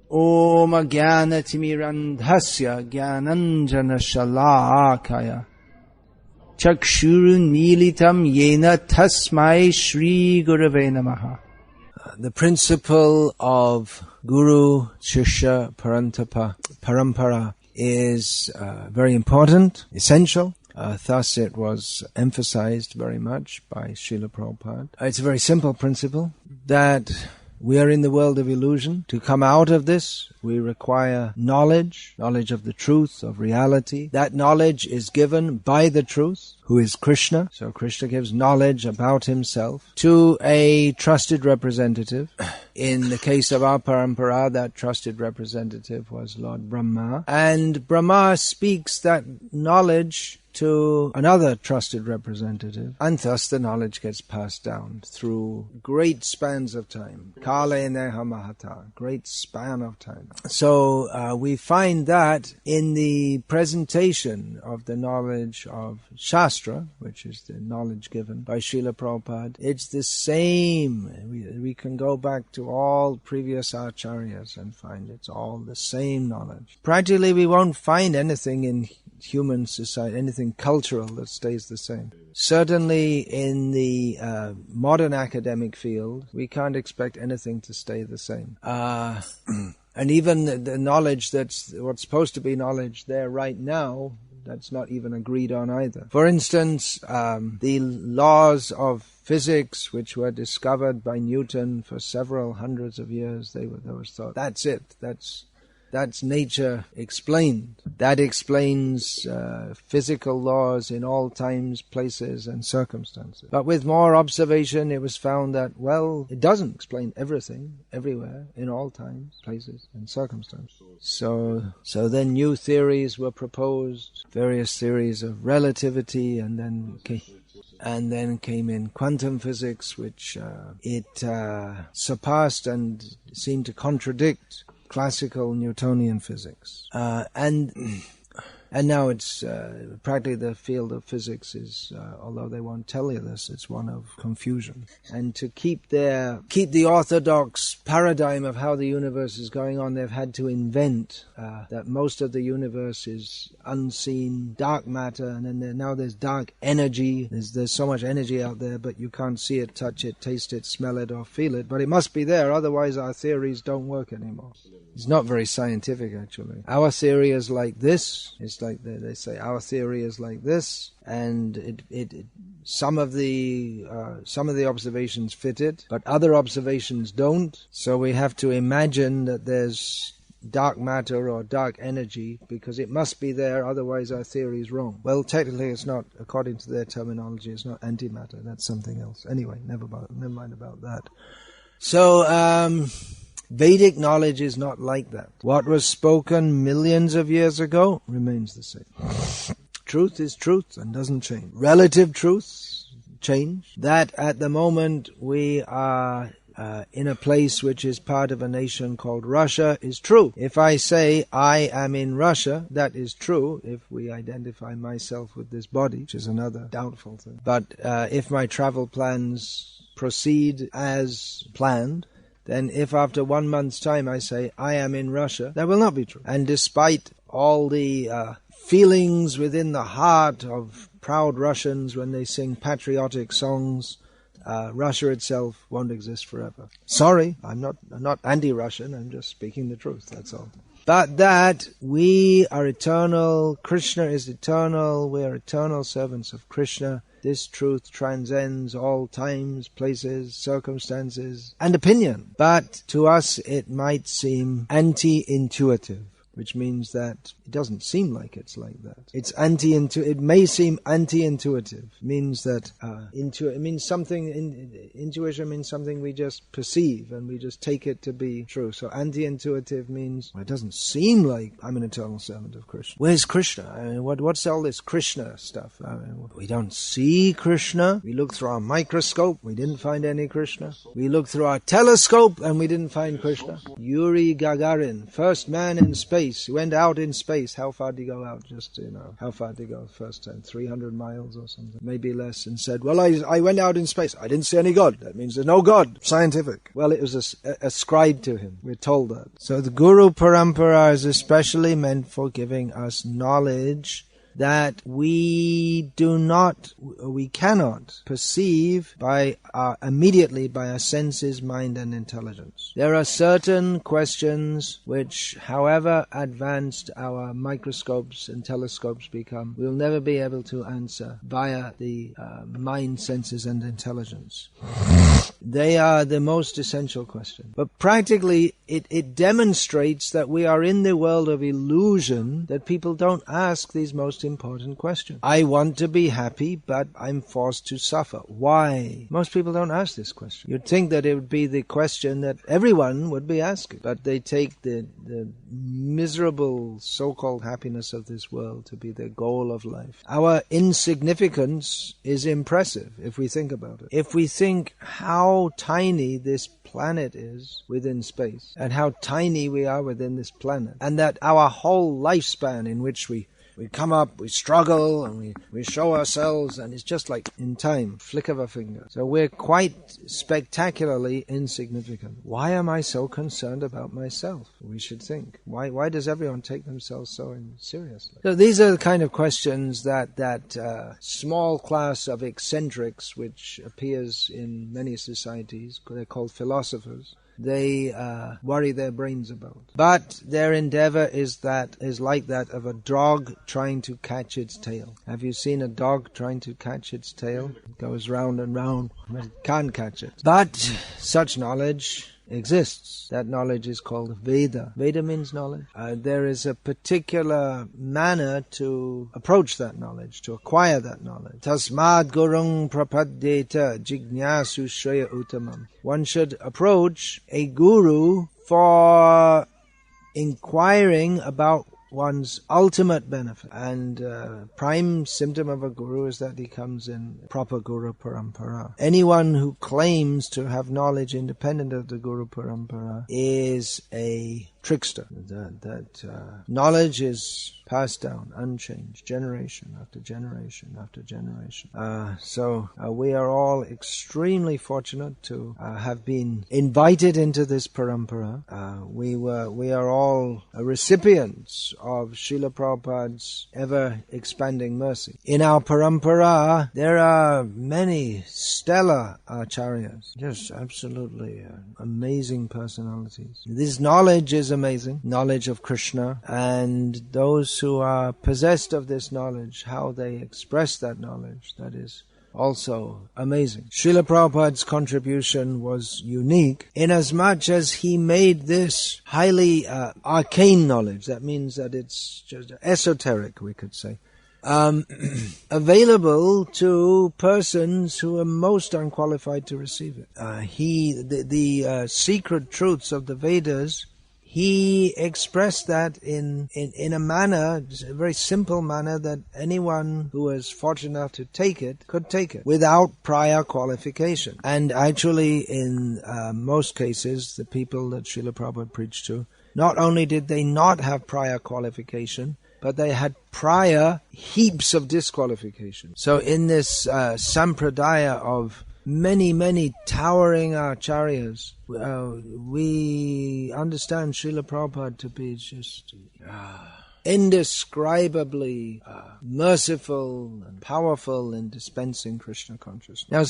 Om Jnanatimirandhasya Jnananjana Shalakaya Chakshurun Militam Yena Tasmai Shri Gurave Namaha. The principle of Guru Shishya Parampara is very important, essential. Thus it was emphasized very much by Srila Prabhupada. It's a very simple principle that we are in the world of illusion. To come out of this, we require knowledge of the truth, of reality. That knowledge is given by the truth, who is Krishna. So Krishna gives knowledge about himself to a trusted representative. In the case of our Parampara, that trusted representative was Lord Brahma. And Brahma speaks that knowledge to another trusted representative, and thus the knowledge gets passed down through great spans of time. Kale neha mahata, great span of time. So we find that in the presentation of the knowledge of Shastra, which is the knowledge given by Srila Prabhupada, it's the same. We can go back to all previous acharyas and find it's all the same knowledge. Practically we won't find anything in human society, anything cultural that stays the same. Certainly in the modern academic field, we can't expect anything to stay the same. And even the knowledge that's what's supposed to be knowledge there right now, that's not even agreed on either. For instance, the laws of physics, which were discovered by Newton for several hundreds of years, there was thought, that's it, that's nature explained. That explains physical laws in all times, places, and circumstances. But with more observation, it was found that, well, it doesn't explain everything, everywhere, in all times, places, and circumstances. So then new theories were proposed, various theories of relativity, and then came in quantum physics, which surpassed and seemed to contradict classical Newtonian physics. And now it's practically the field of physics is, although they won't tell you this, it's one of confusion. And to keep the orthodox paradigm of how the universe is going on, they've had to invent that most of the universe is unseen, dark matter, and then now there's dark energy. There's so much energy out there, but you can't see it, touch it, taste it, smell it, or feel it. But it must be there, otherwise our theories don't work anymore. It's not very scientific, actually. Our theory is like this. It's like they say our theory is like this, and some of the observations fit it, but other observations don't. So we have to imagine that there's dark matter or dark energy because it must be there, otherwise our theory is wrong. Well, technically it's not, according to their terminology, it's not antimatter. That's something else. Anyway, never mind about that. So Vedic knowledge is not like that. What was spoken millions of years ago remains the same. Truth is truth and doesn't change. Relative truths change. That at the moment we are in a place which is part of a nation called Russia is true. If I say I am in Russia, that is true if we identify myself with this body, which is another doubtful thing. But if my travel plans proceed as planned, then if after 1 month's time I say, I am in Russia, that will not be true. And despite all the feelings within the heart of proud Russians when they sing patriotic songs, Russia itself won't exist forever. Sorry, I'm not anti-Russian, I'm just speaking the truth, that's all. But that we are eternal, Krishna is eternal, we are eternal servants of Krishna. This truth transcends all times, places, circumstances, and opinion. But to us it might seem anti-intuitive, which means that it doesn't seem like it's like that. It's it may seem anti-intuitive. It means that it means something. Intuition means something we just perceive and we just take it to be true. So anti-intuitive means it doesn't seem like I'm an eternal servant of Krishna. Where's Krishna? I mean, what's all this Krishna stuff? I mean, we don't see Krishna. We look through our microscope. We didn't find any Krishna. We looked through our telescope and we didn't find Krishna. Yuri Gagarin, first man in space. space. He went out in space. How far did he go out? Just, how far did he go the first time? 300 miles or something, maybe less, and said, well, I went out in space. I didn't see any God. That means there's no God. Scientific. Well, it was ascribed to him. We're told that. So the Guru Parampara is especially meant for giving us knowledge that we cannot perceive immediately by our senses, mind, and intelligence. There are certain questions which, however advanced our microscopes and telescopes become, we'll never be able to answer via the mind, senses, and intelligence. They are the most essential question. But practically, it demonstrates that we are in the world of illusion, that people don't ask these most important questions. I want to be happy, but I'm forced to suffer. Why? Most people don't ask this question. You'd think that it would be the question that everyone would be asking. But they take the miserable so-called happiness of this world to be their goal of life. Our insignificance is impressive if we think about it. If we think how tiny this planet is within space, and how tiny we are within this planet, and that our whole lifespan in which we come up, we struggle, and we show ourselves, and it's just like in time, flick of a finger. So we're quite spectacularly insignificant. Why am I so concerned about myself? We should think. Why does everyone take themselves so seriously? So these are the kind of questions that small class of eccentrics, which appears in many societies, they're called philosophers, they worry their brains about. But their endeavor is like that of a dog trying to catch its tail. Have you seen a dog trying to catch its tail? It goes round and round, but it can't catch it. But such knowledge exists. That knowledge is called Veda. Veda means knowledge. There is a particular manner to approach that knowledge, to acquire that knowledge. Tasmad gurung prapadyeta jignasu shreya uttamam. One should approach a guru for inquiring about one's ultimate benefit. And prime symptom of a guru is that he comes in proper Guru Parampara. Anyone who claims to have knowledge independent of the Guru Parampara is a trickster. That knowledge is passed down, unchanged, generation after generation after generation. So we are all extremely fortunate to have been invited into this parampara. We are all recipients of Srila Prabhupada's ever-expanding mercy. In our parampara, there are many stellar acharyas, just absolutely amazing personalities. This knowledge is amazing, knowledge of Krishna, and those who are possessed of this knowledge, how they express that knowledge, that is also amazing. Srila Prabhupada's contribution was unique inasmuch as he made this highly arcane knowledge, that means that it's just esoteric, we could say, available to persons who are most unqualified to receive it. The secret truths of the Vedas, he expressed that in a manner, a very simple manner, that anyone who was fortunate enough to take it could take it without prior qualification. And actually, in most cases, the people that Srila Prabhupada preached to, not only did they not have prior qualification, but they had prior heaps of disqualification. So in this sampradaya of many towering acharyas, we understand Srila Prabhupada to be just indescribably merciful and powerful in dispensing Krishna consciousness. Now,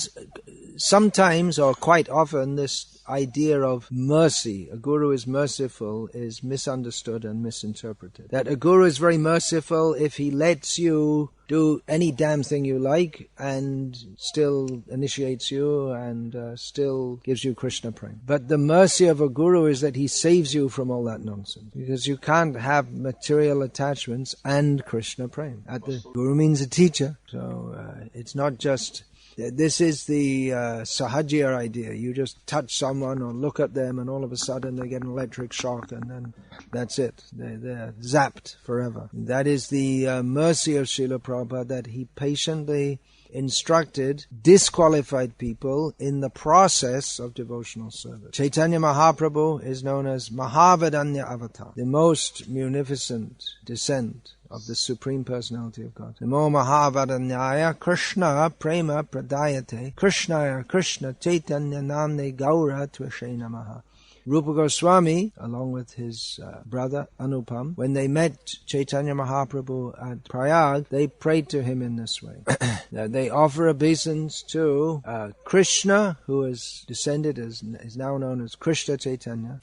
sometimes, or quite often, this idea of mercy, a guru is merciful, is misunderstood and misinterpreted. That a guru is very merciful if he lets you do any damn thing you like and still initiates you and still gives you Krishna prema. But the mercy of a guru is that he saves you from all that nonsense, because you can't have material attachments and Krishna prema. The guru means a teacher, so it's not just... This is the sahajya idea. You just touch someone or look at them and all of a sudden they get an electric shock and then that's it. They're zapped forever. That is the mercy of Srila Prabhupada, that he patiently instructed disqualified people in the process of devotional service. Chaitanya Mahaprabhu is known as Mahavadanya Avatar, the most munificent descent of the Supreme Personality of God. Namo Mahavadanyaya Krishna Prema Pradayate Krishnaya Krishna Chaitanya Namne Gaura Tvashe Namaha. Rupa Goswami, along with his brother Anupam, when they met Chaitanya Mahaprabhu at Prayag, they prayed to him in this way. They offer obeisance to Krishna, who is descended, is now known as Krishna Chaitanya.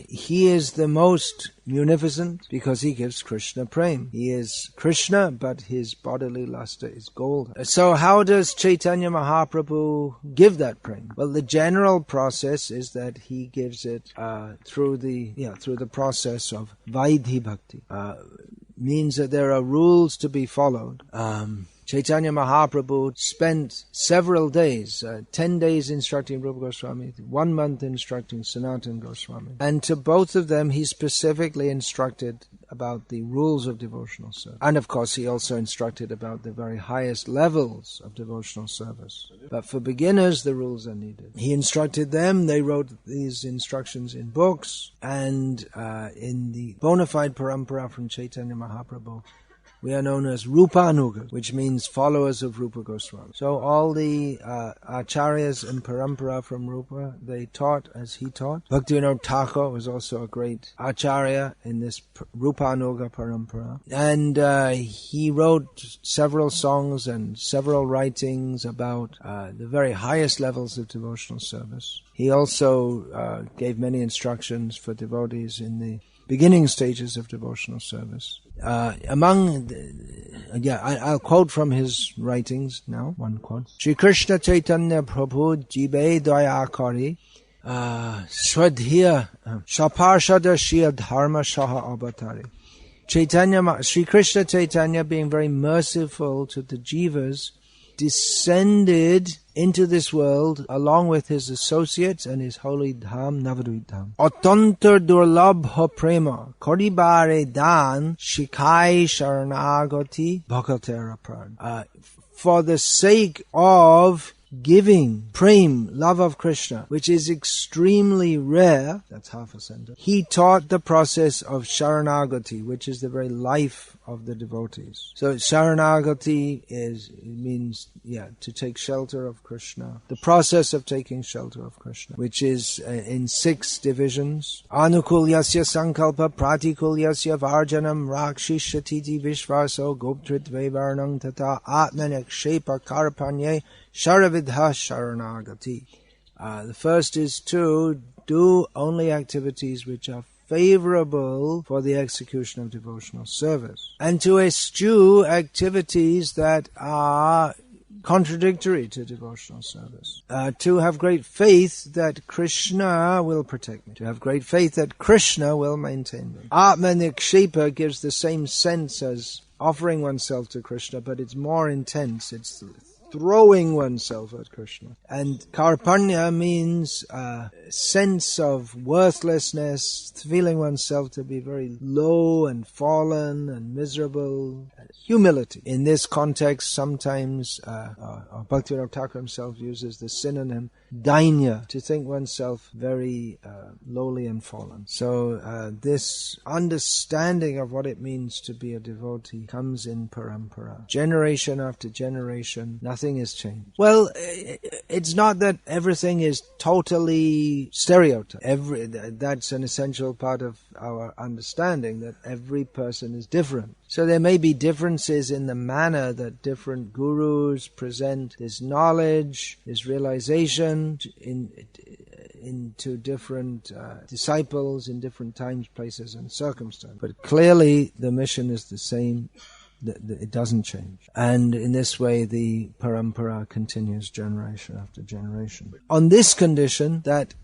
He is the most munificent because he gives Krishna prem. He is Krishna, but his bodily luster is golden. So how does Chaitanya Mahaprabhu give that prem? Well, the general process is that he gives it through the process of Vaidhi Bhakti. Means that there are rules to be followed. Chaitanya Mahaprabhu spent several days, 10 days instructing Rupa Goswami, 1 month instructing Sanatana Goswami. And to both of them, he specifically instructed about the rules of devotional service. And of course, he also instructed about the very highest levels of devotional service. But for beginners, the rules are needed. He instructed them, they wrote these instructions in books, and in the bona fide Parampara from Chaitanya Mahaprabhu, we are known as Rupanuga, which means followers of Rupa Goswami. So all the acharyas in Parampara from Rupa, they taught as he taught. Bhaktivinoda Thakur was also a great acharya in this Rupanuga Parampara. And he wrote several songs and several writings about the very highest levels of devotional service. He also gave many instructions for devotees in the beginning stages of devotional service. I'll quote from his writings now, one quote. Shri Krishna Chaitanya Prabhu Jibe Daya Kari Swadhiya Shaparshada Shia Dharma Shaha Avatari. Shri Krishna Chaitanya, being very merciful to the jivas, descended into this world along with his associates and his holy dham, Navadvip dham. Atantar durlabha prema koribare dan shikai sharanagati bhakatera pran. For the sake of giving prem, love of Krishna, which is extremely rare, that's half a sentence, he taught the process of sharanagati, which is the very life of the devotees. So sharanagati means to take shelter of Krishna, the process of taking shelter of Krishna, which is in 6 divisions. Anukulyasya sankalpa pratikulyasya varjanam rakshishati vishvaso goptritve varnang tata atmanakshepa karpanye Sharavidha Sharanagati. The first is to do only activities which are favorable for the execution of devotional service, and to eschew activities that are contradictory to devotional service. To have great faith that Krishna will protect me. To have great faith that Krishna will maintain me. Atmanikshepa gives the same sense as offering oneself to Krishna, but it's more intense. It's throwing oneself at Krishna. And karpanya means a sense of worthlessness, feeling oneself to be very low and fallen and miserable. Humility. In this context, sometimes Bhaktivinoda Thakur himself uses the synonym dainya, to think oneself very lowly and fallen. So this understanding of what it means to be a devotee comes in Parampara. Generation after generation, nothing is changed. Well, it's not that everything is totally stereotyped. That's an essential part of our understanding, that every person is different. So there may be differences in the manner that different gurus present this knowledge, this realization into different disciples in different times, places, and circumstances. But clearly the mission is the same. It doesn't change. And in this way, the parampara continues generation after generation. On this condition that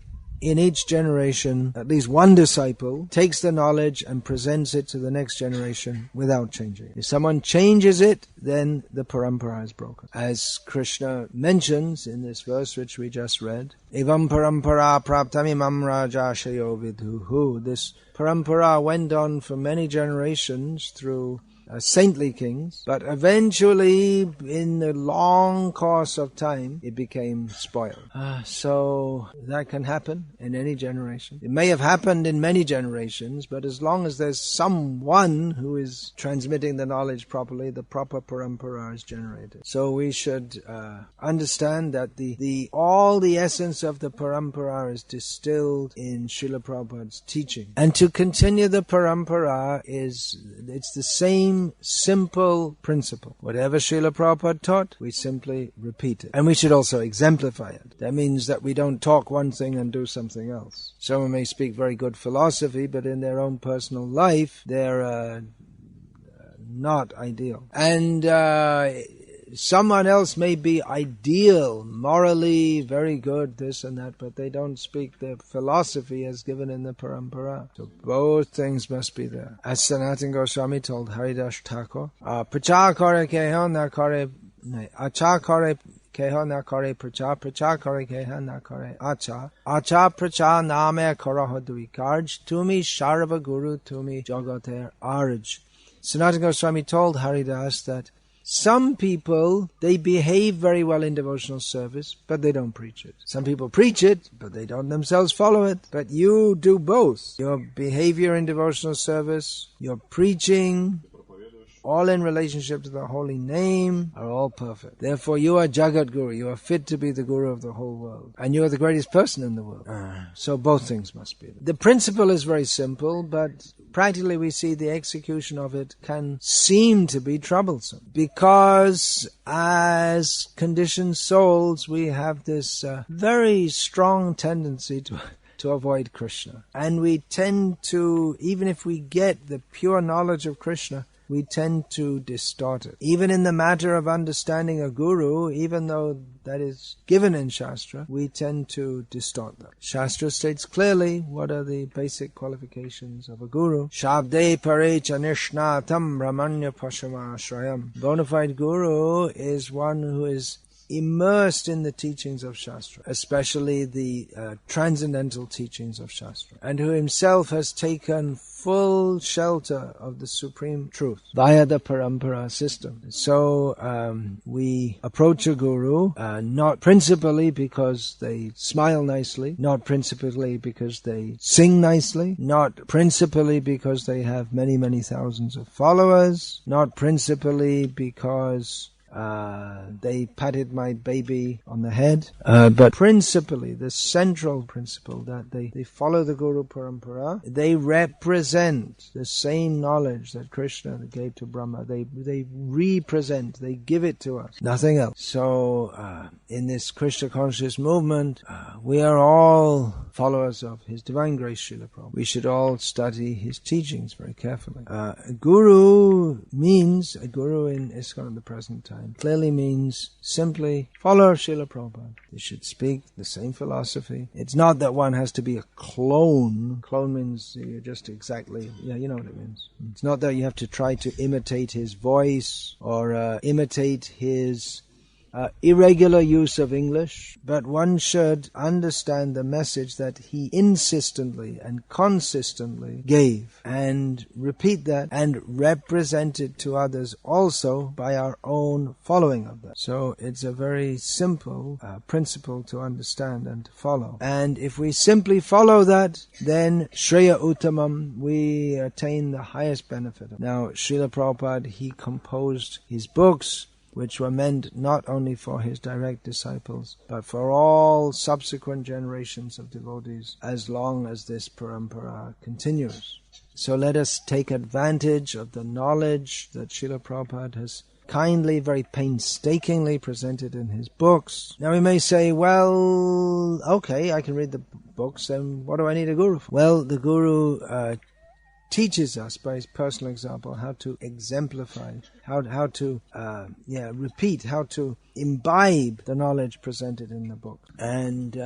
in each generation, at least one disciple takes the knowledge and presents it to the next generation without changing it. If someone changes it, then the parampara is broken. As Krishna mentions in this verse which we just read, Evam parampara praptamimam rajashayo vidhuhu. This parampara went on for many generations through saintly kings, but eventually in the long course of time it became spoiled. So that can happen in any generation. It may have happened in many generations, but as long as there's someone who is transmitting the knowledge properly, the proper parampara is generated. So we should understand that all the essence of the parampara is distilled in Srila Prabhupada's teaching. And to continue the parampara it's the same simple principle. Whatever Srila Prabhupada taught, we simply repeat it. And we should also exemplify it. That means that we don't talk one thing and do something else. Someone may speak very good philosophy, but in their own personal life, they're not ideal. And someone else may be ideal, morally very good, this and that, but they don't speak the philosophy as given in the parampara. So both things must be there. As Sanatana Goswami told Haridas Thakur, Pracha kare keho na kare, acha kare keho na kare pracha, pracha kare keho na kare acha, acha pracha name karaho duikarj, tumi sharva guru, tumi jagater arj. Sanatana Goswami told Haridas that some people, they behave very well in devotional service, but they don't preach it. Some people preach it, but they don't themselves follow it. But you do both. Your behavior in devotional service, your preaching, all in relationship to the holy name, are all perfect. Therefore, you are Jagat Guru. You are fit to be the Guru of the whole world. And you are the greatest person in the world. So both things must be there. The principle is very simple, but practically we see the execution of it can seem to be troublesome. Because as conditioned souls, we have this very strong tendency to avoid Krishna. And we tend to, even if we get the pure knowledge of Krishna, we tend to distort it. Even in the matter of understanding a guru, even though that is given in Shastra, we tend to distort that. Shastra states clearly what are the basic qualifications of a guru. Shabde parecha nishnatam brahmanya pashama ashrayam. Bona fide guru is one who is immersed in the teachings of Shastra, especially the transcendental teachings of Shastra, and who himself has taken full shelter of the supreme truth via the parampara system. So we approach a guru not principally because they smile nicely, not principally because they sing nicely, not principally because they have many, many thousands of followers, not principally because they patted my baby on the head, but principally, the central principle that they follow the Guru Parampara, they represent the same knowledge that Krishna gave to Brahma. They represent, they give it to us, nothing else. So in this Krishna conscious movement, we are all followers of His Divine Grace Srila Prabhupada. We should all study His teachings very carefully. A guru in ISKCON at the present time clearly means simply follow Srila Prabhupada. They should speak the same philosophy. It's not that one has to be a clone. Clone means you're just exactly, you know what it means. It's not that you have to try to imitate his voice or imitate his irregular use of English, but one should understand the message that he insistently and consistently gave and repeat that and represent it to others also by our own following of that. So it's a very simple principle to understand and to follow. And if we simply follow that, then Shreya Uttamam, we attain the highest benefit. Now, Srila Prabhupada, he composed his books, which were meant not only for his direct disciples, but for all subsequent generations of devotees, as long as this parampara continues. So let us take advantage of the knowledge that Srila Prabhupada has kindly, very painstakingly presented in his books. Now we may say, well, okay, I can read the books, then what do I need a guru for? Well, the guru teaches us by his personal example how to exemplify how to repeat, how to imbibe the knowledge presented in the book, and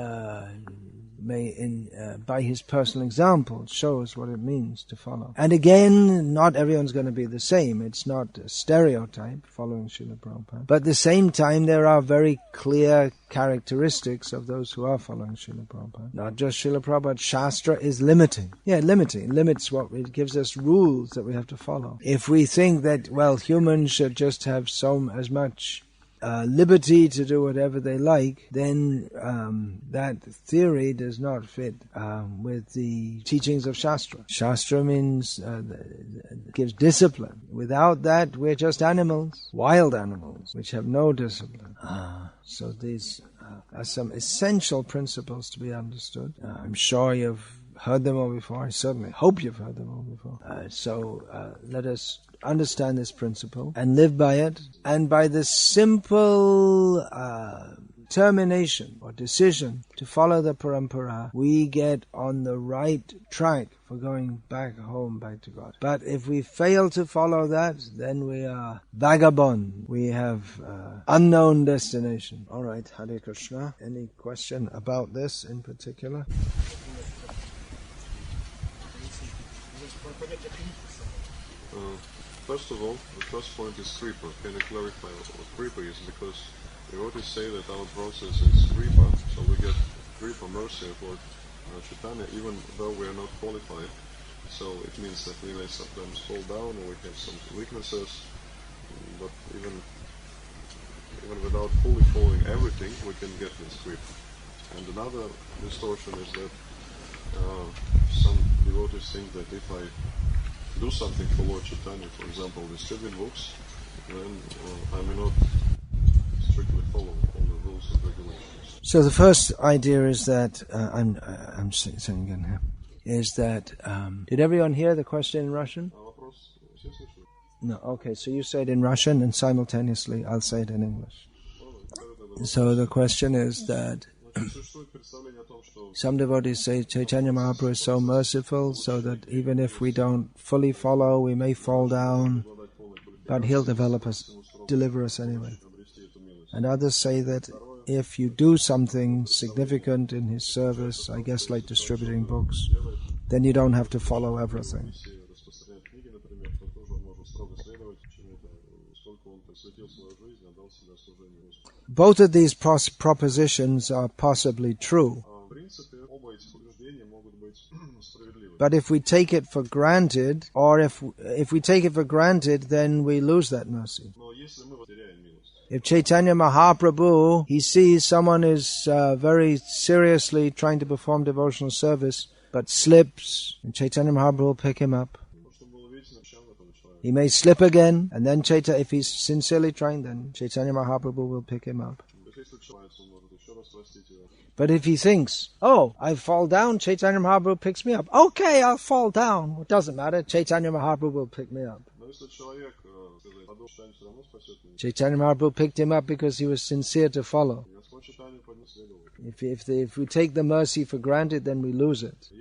by his personal example show us what it means to follow. And again, not everyone's going to be the same. It's not a stereotype following Srila Prabhupada. But at the same time, there are very clear characteristics of those who are following Srila Prabhupada. Not just Srila Prabhupada. Shastra is limiting. Yeah, limiting. It limits what it gives us rules that we have to follow. If we think that, well, humans should just have as much liberty to do whatever they like, then that theory does not fit with the teachings of Shastra. Shastra means gives discipline. Without that, we're just animals, wild animals, which have no discipline. So these are some essential principles to be understood. I'm sure you've heard them all before. I certainly hope you've heard them all before. So let us understand this principle and live by it, and by the simple determination or decision to follow the Parampara, we get on the right track for going back home, back to God. But if we fail to follow that, then we are vagabond. We have unknown destination. All right, Hare Krishna. Any question about this in particular? First of all, the first point is Kripa. Can you clarify what Kripa is? Because we always say that our process is Kripa, so we get Kripa, mercy of Lord Chaitanya, even though we are not qualified. So it means that we may sometimes fall down, or we have some weaknesses, but even without fully following everything, we can get this Kripa. And another distortion is that some devotees think that if I do something for Lord Chaitanya, for example, distribute books, then I may not strictly follow all the rules and regulations. So the first idea is that I'm saying again here is that did everyone hear the question in Russian? No. Okay. So you say it in Russian, and simultaneously I'll say it in English. So the question is that some devotees say Chaitanya Mahaprabhu is so merciful, so that even if we don't fully follow, we may fall down, but he'll deliver us anyway. And others say that if you do something significant in his service, I guess like distributing books, then you don't have to follow everything. Both of these propositions are possibly true. But if we take it for granted, or if we take it for granted, then we lose that mercy. If Chaitanya Mahaprabhu, he sees someone is very seriously trying to perform devotional service, but slips, and Chaitanya Mahaprabhu will pick him up. He may slip again, and then if he's sincerely trying, then Chaitanya Mahaprabhu will pick him up. But if he thinks, oh, I fall down, Chaitanya Mahaprabhu picks me up. Okay, I'll fall down. It doesn't matter. Chaitanya Mahaprabhu will pick me up. Chaitanya Mahaprabhu picked him up because he was sincere to follow. If we take the mercy for granted, then we lose it.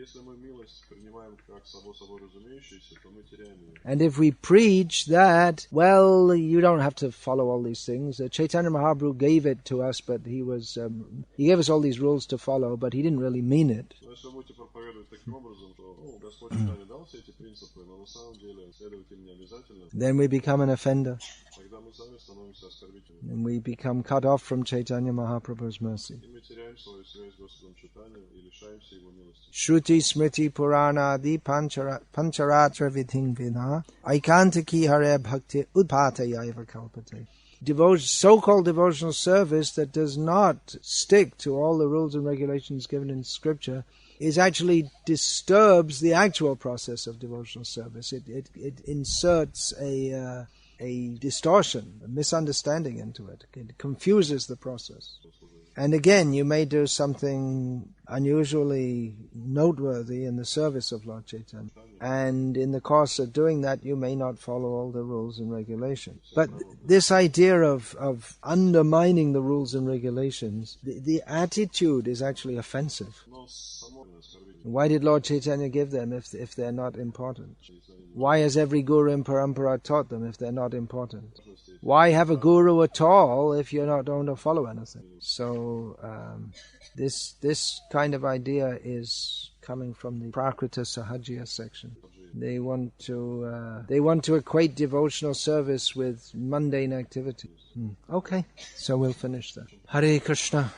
And if we preach that, well, you don't have to follow all these things. Chaitanya Mahaprabhu gave it to us, but he gave us all these rules to follow, but he didn't really mean it. Then we become an offender. And we become cut off from Chaitanya Mahaprabhu's mercy. Shruti Smriti Purana Adi Pancharatra Vidhin Vinha Aikantaki Hare Bhakti Udpatayaiva Kalpate. So-called devotional service that does not stick to all the rules and regulations given in Scripture actually disturbs the actual process of devotional service. It inserts a distortion, a misunderstanding into it. It confuses the process. And again, you may do something unusually noteworthy in the service of Lord Chaitanya. And in the course of doing that, you may not follow all the rules and regulations. But this idea of undermining the rules and regulations, the attitude is actually offensive. Why did Lord Chaitanya give them if they're not important? Why has every guru in Parampara taught them if they're not important? Why have a guru at all if you don't want to follow anything? So this kind of idea is coming from the Prakrita Sahajya section. They want to equate devotional service with mundane activities. Okay, so we'll finish that. Hare Krishna.